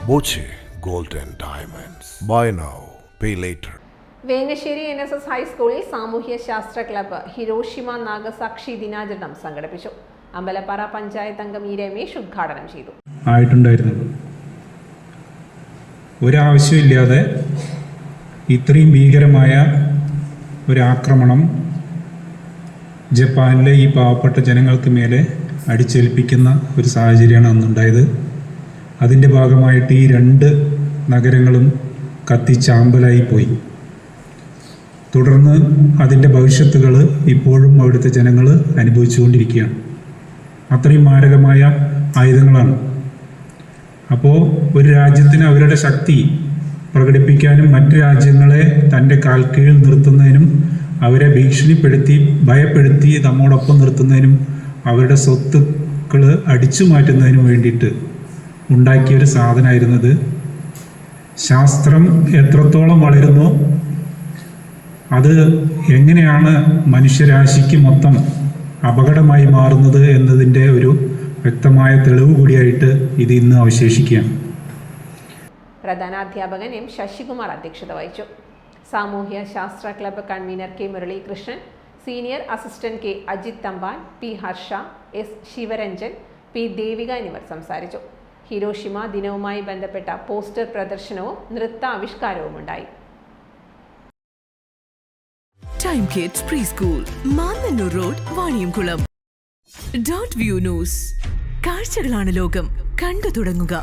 Boche Gold and Diamonds. Buy now, pay later. Vengassery NSS ഹൈസ്കൂളിൽ സാമൂഹ്യ ശാസ്ത്ര ക്ലബ്ബ് ഹിരോഷിമ നാഗസാക്ഷി ദിനാചരണം സംഘടിപ്പിച്ചു. അമ്പലപ്പാറ പഞ്ചായത്ത് അംഗം ഇ രമേശ് ഉദ്ഘാടനം ചെയ്തു. ഒരാവശ്യമില്ലാതെ ഇത്രയും ഭീകരമായ ഒരു ആക്രമണം ജപ്പാനിലെ ഈ പാവപ്പെട്ട ജനങ്ങൾക്ക് മേലെ അടിച്ചേൽപ്പിക്കുന്ന ഒരു സാഹചര്യമാണ് അന്നുണ്ടായത്. അതിൻ്റെ ഭാഗമായിട്ട് ഈ രണ്ട് നഗരങ്ങളും കത്തിച്ചാമ്പലായി പോയി. തുടർന്ന് അതിൻ്റെ ഭവിഷ്യത്തുകൾ ഇപ്പോഴും അവിടുത്തെ ജനങ്ങൾ അനുഭവിച്ചുകൊണ്ടിരിക്കുകയാണ്. അത്രയും മാരകമായ ആയുധങ്ങളാണ്. അപ്പോൾ ഒരു രാജ്യത്തിന് അവരുടെ ശക്തി പ്രകടിപ്പിക്കാനും മറ്റ് രാജ്യങ്ങളെ തൻ്റെ കാൽക്കീഴിൽ നിർത്തുന്നതിനും അവരെ ഭീഷണിപ്പെടുത്തി ഭയപ്പെടുത്തി നമ്മോടൊപ്പം നിർത്തുന്നതിനും അവരുടെ സ്വത്തുക്കൾ അടിച്ചു മാറ്റുന്നതിനും വേണ്ടിയിട്ട് ഉണ്ടാക്കിയൊരു സാധനമായിരുന്നത്. ശാസ്ത്രം എത്രത്തോളം വളരുന്നോ അത് എങ്ങനെയാണ് മനുഷ്യരാശിക്ക് മൊത്തം അപകടമായി മാറുന്നത് എന്നതിൻ്റെ ഒരു വ്യക്തമായ തെളിവ് കൂടിയായിട്ട് ഇത് ഇന്ന് അവശേഷിക്കുകയാണ്. പ്രധാനാധ്യാപകൻ എം ശശികുമാർ അധ്യക്ഷത വഹിച്ചു. സാമൂഹ്യ ശാസ്ത്ര club convener K Muralikrishnan, senior assistant K Ajith Thampan, P Harsha, S Sivaranjan, P Devika എന്നിവർ സംസാരിച്ചു. ഹിരോഷിമ ദിനവുമായി ബന്ധപ്പെട്ട പോസ്റ്റർ പ്രദർശനവും നൃത്താവിഷ്കാരവും ഉണ്ടായി. Time kids pre school, Mannannur road, Vaniyamkulam. Dot view news. കാഴ്ചകളാണ് ലോകം, കണ്ടു തുടങ്ങുക.